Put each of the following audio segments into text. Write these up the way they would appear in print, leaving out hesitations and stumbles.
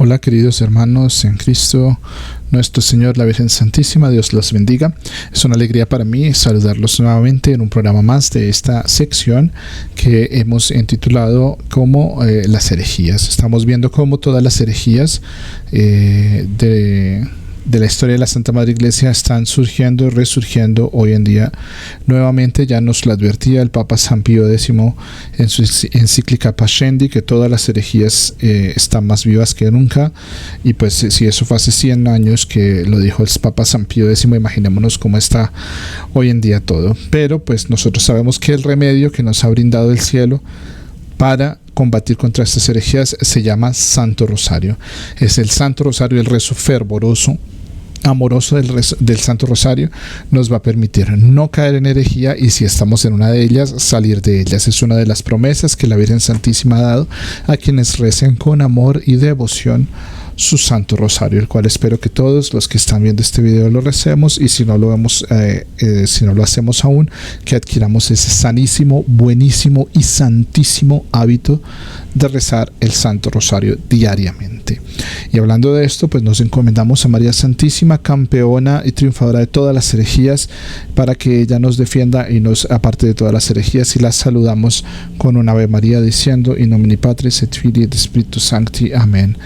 Hola queridos hermanos en Cristo, nuestro Señor, la Virgen Santísima, Dios los bendiga. Es una alegría para mí saludarlos nuevamente en un programa más de esta sección que hemos intitulado como las herejías. Estamos viendo cómo todas las herejías de la historia de la Santa Madre Iglesia están surgiendo y resurgiendo hoy en día. Nuevamente ya nos lo advertía el Papa San Pío X en su encíclica Pascendi, que todas las herejías están más vivas que nunca, y pues si eso fue hace 100 años que lo dijo el Papa San Pío X, imaginémonos cómo está hoy en día todo. Pero pues nosotros sabemos que el remedio que nos ha brindado el cielo para combatir contra estas herejías se llama Santo Rosario. Es el Santo Rosario, el rezo fervoroso, amoroso del Santo Rosario nos va a permitir no caer en herejía, y si estamos en una de ellas, salir de ellas. Es una de las promesas que la Virgen Santísima ha dado a quienes recen con amor y devoción su Santo Rosario, el cual espero que todos los que están viendo este video lo recemos, y si no lo vemos, si no lo hacemos aún, que adquiramos ese sanísimo, buenísimo y santísimo hábito de rezar el Santo Rosario diariamente. Y hablando de esto, pues nos encomendamos a María Santísima, campeona y triunfadora de todas las herejías, para que ella nos defienda y nos aparte de todas las herejías, y las saludamos con un Ave María diciendo: In nomine Patris et Filii et Spiritus Sancti. Amén.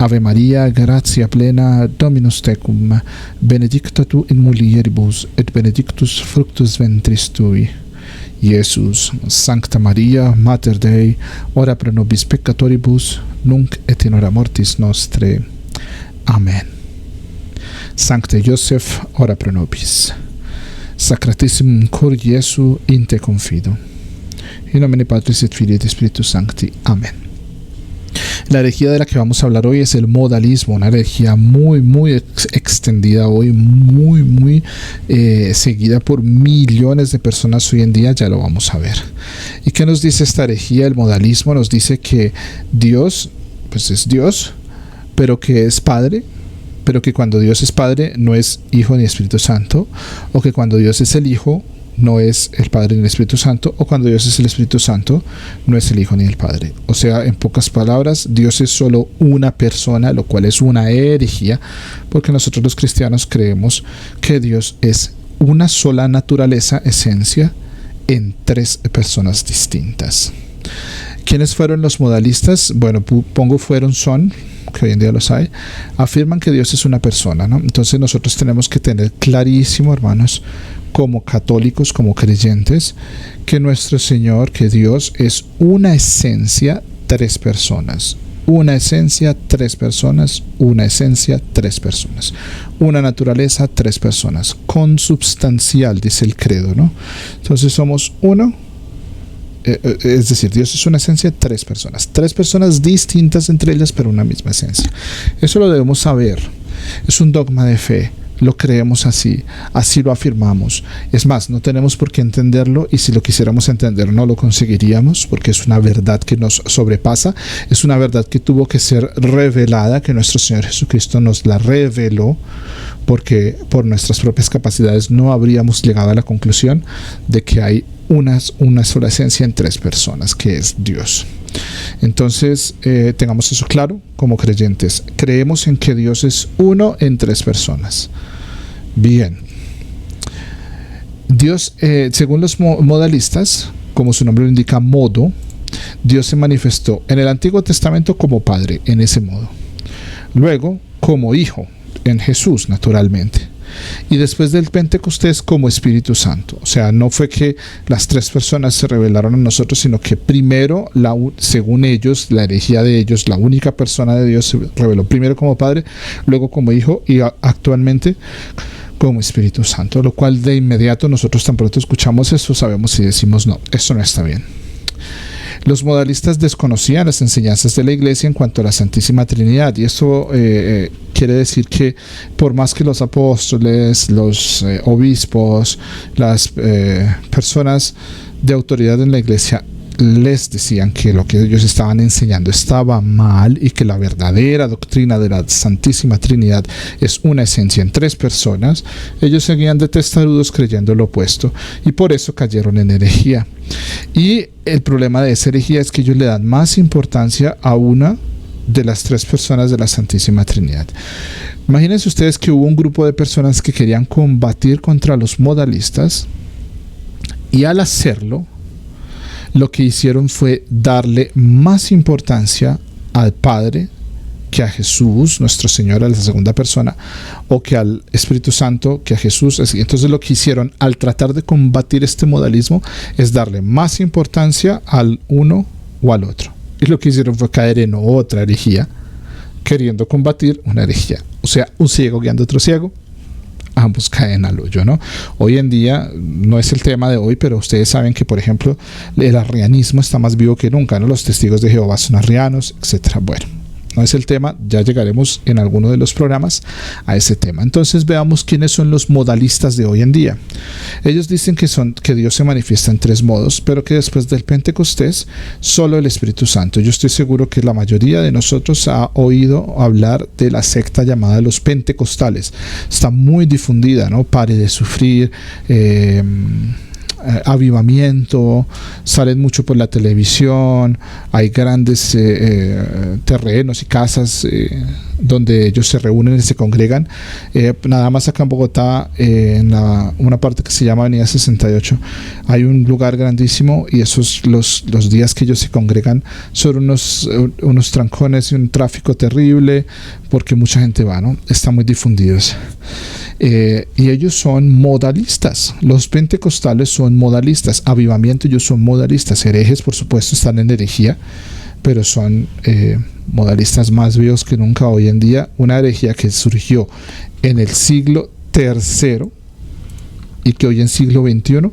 Ave Maria, gratia plena, Dominus tecum, benedicta tu in mulieribus, et benedictus fructus ventris tui, Iesus. Sancta Maria, Mater Dei, ora pro nobis peccatoribus, nunc et in hora mortis nostre. Amen. Sancte Joseph, ora pro nobis. Sacratissimum cor Jesu, in te confido. In nomine Patris et Filii et Spiritus Sancti. Amen. La herejía de la que vamos a hablar hoy es el modalismo, una herejía muy extendida hoy, muy seguida por millones de personas hoy en día. Ya lo vamos a ver. ¿Y qué nos dice esta herejía? El modalismo nos dice que Dios, pues es Dios, pero que es Padre, pero que cuando Dios es Padre no es Hijo ni Espíritu Santo, o que cuando Dios es el Hijo no es el Padre ni el Espíritu Santo, o cuando Dios es el Espíritu Santo no es el Hijo ni el Padre. O sea, en pocas palabras, Dios es solo una persona, lo cual es una herejía, porque nosotros los cristianos creemos que Dios es una sola naturaleza, esencia, en tres personas distintas. ¿Quiénes fueron los modalistas? Bueno, son, que hoy en día los hay, afirman que Dios es una persona, ¿no? Entonces nosotros tenemos que tener clarísimo, hermanos, como católicos, como creyentes, que nuestro Señor, que Dios es una esencia, tres personas. Una esencia, tres personas. Una esencia, tres personas. Una naturaleza, tres personas. Consubstancial, dice el credo, ¿no? Entonces somos uno. Es decir, Dios es una esencia, tres personas distintas entre ellas, pero una misma esencia. Eso lo debemos saber. Es un dogma de fe. Lo creemos así lo afirmamos. Es más, no tenemos por qué entenderlo, y si lo quisiéramos entender no lo conseguiríamos, porque es una verdad que nos sobrepasa, es una verdad que tuvo que ser revelada, que nuestro Señor Jesucristo nos la reveló, porque por nuestras propias capacidades no habríamos llegado a la conclusión de que hay una sola esencia en tres personas, que es Dios. Entonces, tengamos eso claro como creyentes. Creemos en que Dios es uno en tres personas. Bien. Dios, según los modalistas, como su nombre lo indica, modo, Dios se manifestó en el Antiguo Testamento como Padre, en ese modo. Luego, como Hijo, en Jesús, naturalmente. Y después del Pentecostés como Espíritu Santo. O sea, no fue que las tres personas se revelaron a nosotros, sino que primero, según ellos, la herejía de ellos, la única persona de Dios se reveló primero como Padre, luego como Hijo, y actualmente como Espíritu Santo. Lo cual de inmediato nosotros, tan pronto escuchamos eso, sabemos y decimos: no, esto no está bien. Los modalistas desconocían las enseñanzas de la Iglesia en cuanto a la Santísima Trinidad, y esto quiere decir que por más que los apóstoles, los obispos, las personas de autoridad en la Iglesia les decían que lo que ellos estaban enseñando estaba mal, y que la verdadera doctrina de la Santísima Trinidad es una esencia en tres personas, ellos seguían de testarudos creyendo lo opuesto, y por eso cayeron en herejía. Y el problema de esa herejía es que ellos le dan más importancia a una de las tres personas de la Santísima Trinidad. Imagínense ustedes que hubo un grupo de personas que querían combatir contra los modalistas, y al hacerlo, lo que hicieron fue darle más importancia al Padre que a Jesús, nuestro Señor, a la segunda persona, o que al Espíritu Santo, que a Jesús. Entonces lo que hicieron al tratar de combatir este modalismo es darle más importancia al uno o al otro. Y lo que hicieron fue caer en otra herejía, queriendo combatir una herejía. O sea, un ciego guiando a otro ciego, ambos caen al hoyo, ¿no? Hoy en día, no es el tema de hoy, pero ustedes saben que, por ejemplo, el arrianismo está más vivo que nunca, ¿no? Los testigos de Jehová son arrianos, etcétera. Bueno, no es el tema, ya llegaremos en alguno de los programas a ese tema. Entonces veamos quiénes son los modalistas de hoy en día. Ellos dicen que Dios se manifiesta en tres modos, pero que después del Pentecostés solo el Espíritu Santo. Yo estoy seguro que la mayoría de nosotros ha oído hablar de la secta llamada los pentecostales. Está muy difundida, ¿no? Pare de sufrir, avivamiento, salen mucho por la televisión, hay grandes terrenos y casas donde ellos se reúnen y se congregan. Nada más acá en Bogotá, en una parte que se llama Avenida 68, hay un lugar grandísimo, y esos los días que ellos se congregan son unos trancones y un tráfico terrible, porque mucha gente va, ¿no? Están muy difundidos. Y ellos son modalistas. Los pentecostales son modalistas. Avivamiento, ellos son modalistas. Herejes, por supuesto, están en herejía, pero son modalistas más vivos que nunca hoy en día. Una herejía que surgió en el siglo III y que hoy en siglo XXI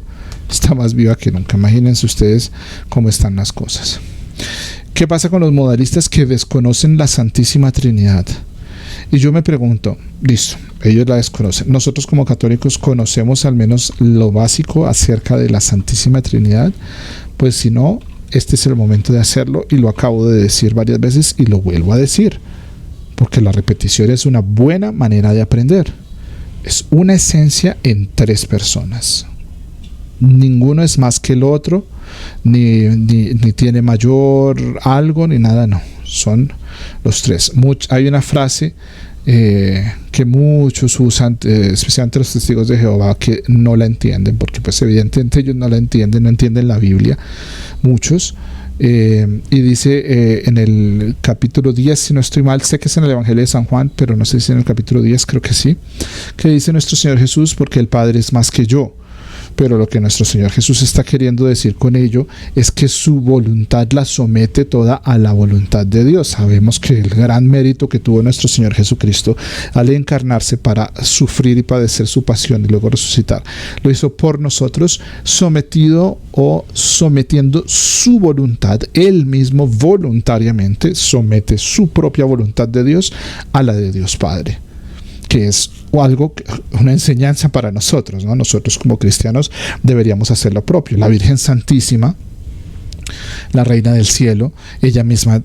está más viva que nunca. Imagínense ustedes cómo están las cosas. ¿Qué pasa con los modalistas que desconocen la Santísima Trinidad? Y yo me pregunto, listo, ellos la desconocen. Nosotros como católicos conocemos al menos lo básico acerca de la Santísima Trinidad. Pues si no, este es el momento de hacerlo, y lo acabo de decir varias veces y lo vuelvo a decir, porque la repetición es una buena manera de aprender. Es una esencia en tres personas. Ninguno es más que el otro, ni tiene mayor algo, ni nada, no. Son los tres. Hay una frase que muchos usan, especialmente los testigos de Jehová, que no la entienden, porque pues evidentemente ellos no entienden la Biblia, muchos. Y dice en el capítulo 10, si no estoy mal, sé que es en el Evangelio de San Juan, pero no sé si en el capítulo 10, creo que sí, que dice nuestro Señor Jesús: porque el Padre es más que yo. Pero lo que nuestro Señor Jesús está queriendo decir con ello es que su voluntad la somete toda a la voluntad de Dios. Sabemos que el gran mérito que tuvo nuestro Señor Jesucristo al encarnarse para sufrir y padecer su pasión y luego resucitar, lo hizo por nosotros, sometiendo su voluntad. Él mismo voluntariamente somete su propia voluntad de Dios a la de Dios Padre, que es una enseñanza para nosotros, ¿no? Nosotros como cristianos deberíamos hacer lo propio. La Virgen Santísima, la Reina del Cielo, ella misma: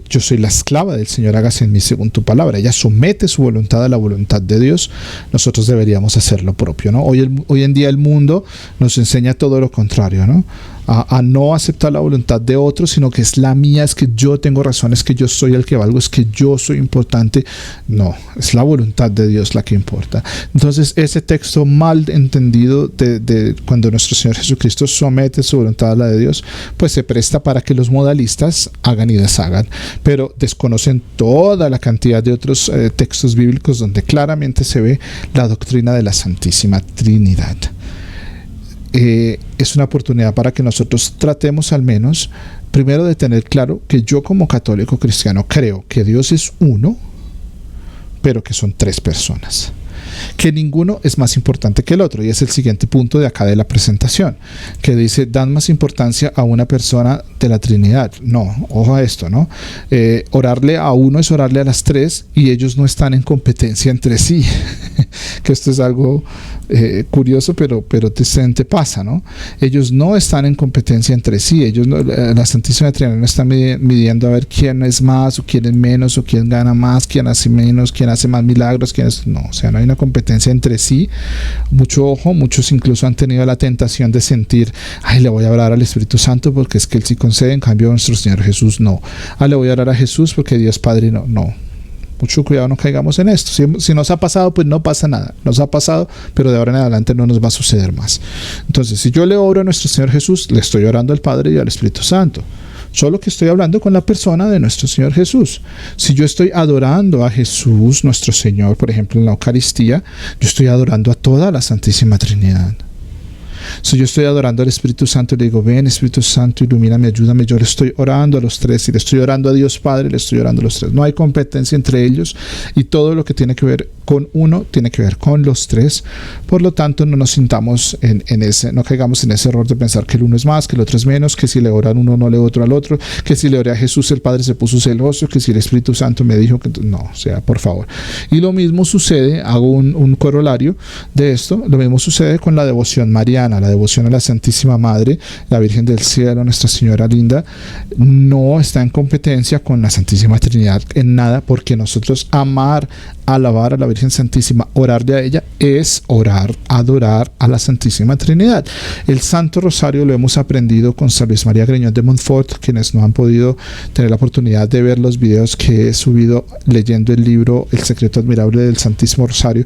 yo soy la esclava del Señor, hágase en mí según tu palabra. Ella somete su voluntad a la voluntad de Dios. Nosotros deberíamos hacer lo propio, ¿no? Hoy en día el mundo nos enseña todo lo contrario, ¿no? A no aceptar la voluntad de otros, sino que es la mía, es que yo tengo razón, es que yo soy el que valgo, es que yo soy importante. No, es la voluntad de Dios la que importa. Entonces ese texto mal entendido de cuando nuestro Señor Jesucristo somete su voluntad a la de Dios, pues se presta para que los modalistas hagan y deshagan, pero desconocen toda la cantidad de otros textos bíblicos donde claramente se ve la doctrina de la Santísima Trinidad. Es una oportunidad para que nosotros tratemos al menos primero de tener claro que yo como católico cristiano creo que Dios es uno, pero que son tres personas, que ninguno es más importante que el otro. Y es el siguiente punto de acá de la presentación, que dice: dan más importancia a una persona de la Trinidad. No, ojo a esto, ¿no? Orarle a uno es orarle a las tres, y ellos no están en competencia entre sí. que esto es algo curioso, pero te pasa, ¿no? Ellos no están en competencia entre sí. La Santísima Trinidad no está midiendo a ver quién es más o quién es menos, o quién gana más, quién hace menos, quién hace más milagros, no, o sea, no hay una competencia entre sí. Mucho ojo, muchos incluso han tenido la tentación de sentir, ay, le voy a orar al Espíritu Santo porque es que Él sí concede, en cambio nuestro Señor Jesús no. Le voy a orar a Jesús porque Dios Padre no. Mucho cuidado, no caigamos en esto. Si nos ha pasado, pues no pasa nada. Nos ha pasado, pero de ahora en adelante no nos va a suceder más. Entonces, si yo le oro a nuestro Señor Jesús, le estoy orando al Padre y al Espíritu Santo. Solo que estoy hablando con la persona de nuestro Señor Jesús. Si yo estoy adorando a Jesús, nuestro Señor, por ejemplo, en la Eucaristía, yo estoy adorando a toda la Santísima Trinidad. Si yo estoy adorando al Espíritu Santo y le digo, ven Espíritu Santo, ilumíname, ayúdame, yo le estoy orando a los tres, y le estoy orando a Dios Padre, le estoy orando a los tres. No hay competencia entre ellos, y todo lo que tiene que ver con uno tiene que ver con los tres. Por lo tanto, no nos sintamos no caigamos en ese error de pensar que el uno es más, que el otro es menos, que si le oran uno no le otro al otro, que si le oré a Jesús el Padre se puso celoso, que si el Espíritu Santo me dijo que no, o sea, por favor. Y lo mismo sucede, hago un corolario de esto, lo mismo sucede con la devoción mariana, la devoción a la Santísima Madre, la Virgen del Cielo, Nuestra Señora Linda. No está en competencia con la Santísima Trinidad en nada, porque nosotros alabar a la Virgen Santísima, orarle a ella, es orar, adorar a la Santísima Trinidad. El Santo Rosario lo hemos aprendido con San Luis María Griñón de Montfort. Quienes no han podido tener la oportunidad de ver los videos que he subido leyendo el libro El secreto admirable del Santísimo Rosario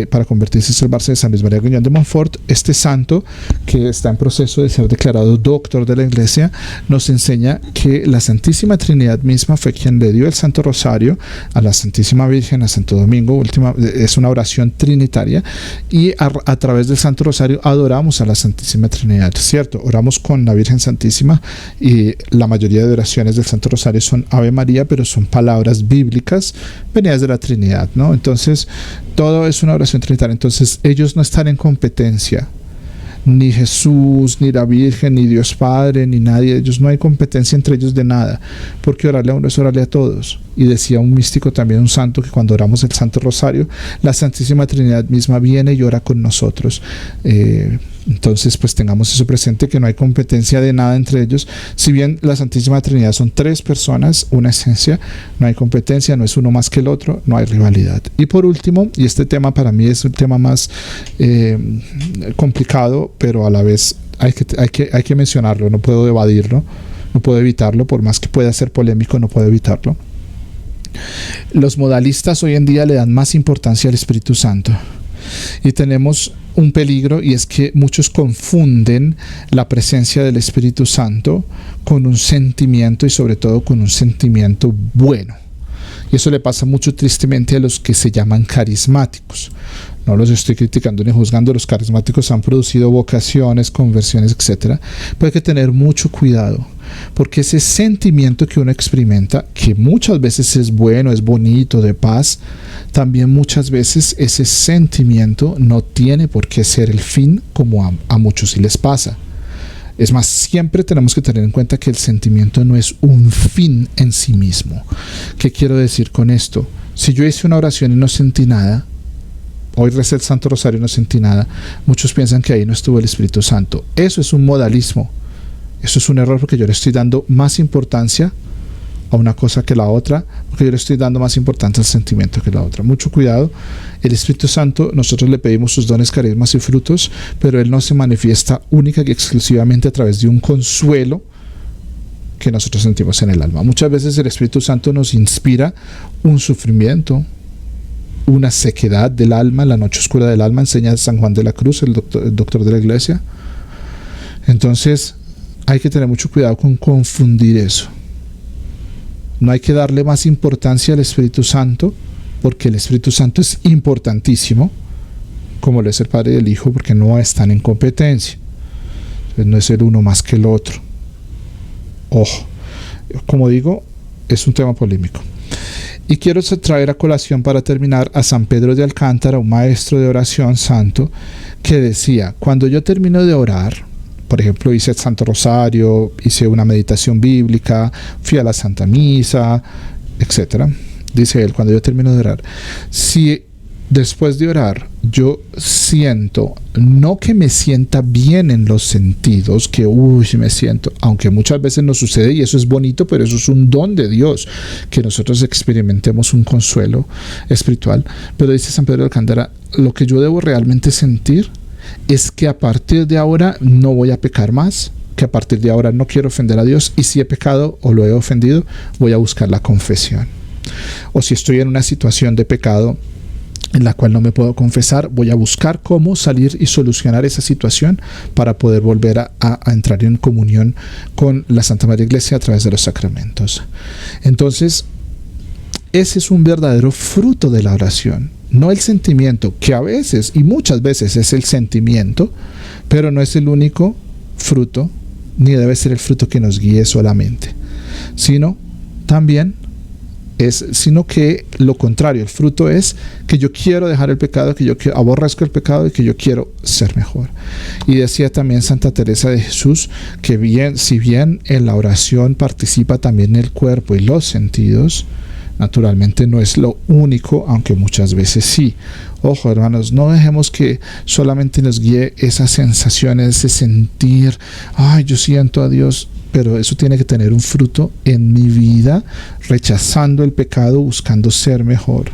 para convertirse y salvarse, de San Luis María Griñón de Montfort, este santo, que está en proceso de ser declarado doctor de la Iglesia, nos enseña que la Santísima Trinidad misma fue quien le dio el Santo Rosario a la Santísima Virgen, a Santo Domingo. Es una oración trinitaria, y a través del Santo Rosario adoramos a la Santísima Trinidad, ¿cierto? Oramos con la Virgen Santísima, y la mayoría de oraciones del Santo Rosario son Ave María, pero son palabras bíblicas venidas de la Trinidad, ¿no? Entonces, todo es una oración trinitaria. Entonces, ellos no están en competencia. Ni Jesús, ni la Virgen, ni Dios Padre, ni nadie. Ellos, no hay competencia entre ellos de nada, porque orarle a uno es orarle a todos. Y decía un místico, también un santo, que cuando oramos el Santo Rosario, la Santísima Trinidad misma viene y ora con nosotros. Entonces, pues tengamos eso presente, que no hay competencia de nada entre ellos. Si bien la Santísima Trinidad son tres personas, una esencia, no hay competencia, no es uno más que el otro, no hay rivalidad. Y por último, y este tema para mí es un tema más complicado, pero a la vez hay que mencionarlo, no puedo evadirlo, no puedo evitarlo, por más que pueda ser polémico, no puedo evitarlo. Los modalistas hoy en día le dan más importancia al Espíritu Santo. Y tenemos un peligro, y es que muchos confunden la presencia del Espíritu Santo con un sentimiento, y sobre todo con un sentimiento bueno. Y eso le pasa mucho, tristemente, a los que se llaman carismáticos. No los estoy criticando ni juzgando. Los carismáticos han producido vocaciones, conversiones, etc. Pero hay que tener mucho cuidado, porque ese sentimiento que uno experimenta, que muchas veces es bueno, es bonito, de paz, también muchas veces ese sentimiento no tiene por qué ser el fin, como a muchos sí les pasa. Es más, siempre tenemos que tener en cuenta que el sentimiento no es un fin en sí mismo. ¿Qué quiero decir con esto? Si yo hice una oración y no sentí nada, hoy recé el Santo Rosario y no sentí nada, muchos piensan que ahí no estuvo el Espíritu Santo. Eso es un modalismo. Eso es un error, porque yo le estoy dando más importancia a una cosa que la otra, porque yo le estoy dando más importancia al sentimiento que la otra. Mucho cuidado. El Espíritu Santo, nosotros le pedimos sus dones, carismas y frutos, pero Él no se manifiesta única y exclusivamente a través de un consuelo que nosotros sentimos en el alma. Muchas veces el Espíritu Santo nos inspira un sufrimiento, una sequedad del alma, la noche oscura del alma, enseña San Juan de la Cruz, el doctor de la Iglesia. Entonces, hay que tener mucho cuidado con confundir eso. No hay que darle más importancia al Espíritu Santo, porque el Espíritu Santo es importantísimo, como lo es el Padre y el Hijo, porque no están en competencia. Entonces, no es el uno más que el otro. Ojo, como digo, es un tema polémico. Y quiero traer a colación, para terminar, a San Pedro de Alcántara, un maestro de oración santo, que decía: cuando yo termino de orar, por ejemplo, hice el Santo Rosario, hice una meditación bíblica, fui a la Santa Misa, etc. Dice él, cuando yo termino de orar, si después de orar, yo siento, no que me sienta bien en los sentidos, que me siento, aunque muchas veces nos sucede y eso es bonito, pero eso es un don de Dios, que nosotros experimentemos un consuelo espiritual. Pero dice San Pedro de Alcántara, lo que yo debo realmente sentir es que a partir de ahora no voy a pecar más, que a partir de ahora no quiero ofender a Dios, y si he pecado o lo he ofendido, voy a buscar la confesión. O si estoy en una situación de pecado en la cual no me puedo confesar, voy a buscar cómo salir y solucionar esa situación para poder volver a entrar en comunión con la Santa Madre Iglesia a través de los sacramentos. Entonces, ese es un verdadero fruto de la oración, no el sentimiento, que a veces y muchas veces es el sentimiento, pero no es el único fruto, ni debe ser el fruto que nos guíe solamente, sino que lo contrario, el fruto es que yo quiero dejar el pecado, que yo aborrezco el pecado y que yo quiero ser mejor. Y decía también Santa Teresa de Jesús que si bien en la oración participa también el cuerpo y los sentidos, naturalmente no es lo único, aunque muchas veces sí. Ojo, hermanos, no dejemos que solamente nos guíe esas sensaciones, ese sentir, yo siento a Dios, pero eso tiene que tener un fruto en mi vida, rechazando el pecado, buscando ser mejor.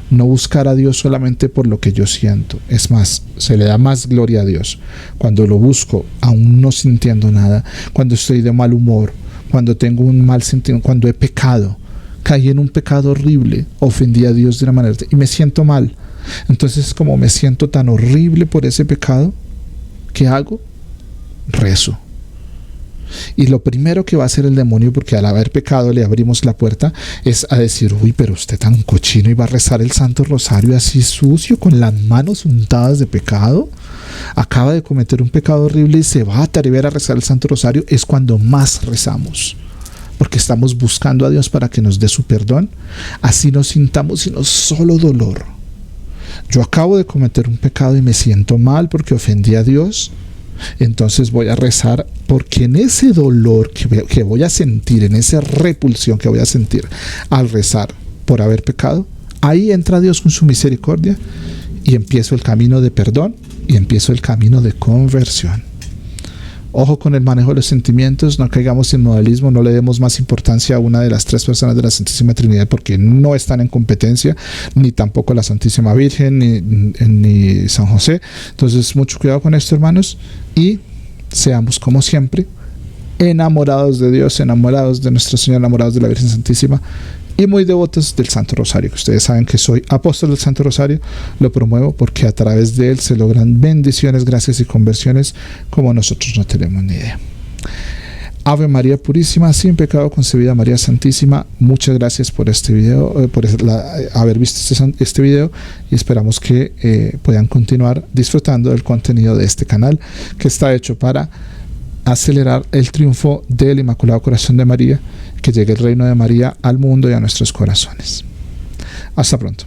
No buscar a Dios solamente por lo que yo siento. Es más, se le da más gloria a Dios cuando lo busco, aún no sintiendo nada, cuando estoy de mal humor, cuando tengo un mal sentimiento, cuando he pecado, caí en un pecado horrible, ofendí a Dios de una manera y me siento mal. Entonces, como me siento tan horrible por ese pecado, ¿qué hago? Rezo. Y lo primero que va a hacer el demonio, porque al haber pecado le abrimos la puerta, es a decir, pero usted tan cochino y va a rezar el Santo Rosario así sucio, con las manos untadas de pecado. Acaba de cometer un pecado horrible y se va a atrever a rezar el Santo Rosario. Es cuando más rezamos, porque estamos buscando a Dios para que nos dé su perdón. Así no sintamos sino solo dolor. Yo acabo de cometer un pecado y me siento mal porque ofendí a Dios. Entonces voy a rezar, porque en ese dolor que voy a sentir, en esa repulsión que voy a sentir al rezar por haber pecado, ahí entra Dios con su misericordia y empiezo el camino de perdón y empiezo el camino de conversión. Ojo con el manejo de los sentimientos, no caigamos en modalismo, no le demos más importancia a una de las tres personas de la Santísima Trinidad porque no están en competencia, ni tampoco la Santísima Virgen, ni San José. Entonces, mucho cuidado con esto, hermanos, y seamos, como siempre, enamorados de Dios, enamorados de nuestro Señor, enamorados de la Virgen Santísima y muy devotos del Santo Rosario, que ustedes saben que soy apóstol del Santo Rosario. Lo promuevo porque a través de él se logran bendiciones, gracias y conversiones como nosotros no tenemos ni idea. Ave María Purísima, sin pecado concebida, María Santísima. Muchas gracias por este video, por haber visto este video, y esperamos que puedan continuar disfrutando del contenido de este canal, que está hecho para acelerar el triunfo del Inmaculado Corazón de María, que llegue el reino de María al mundo y a nuestros corazones. Hasta pronto.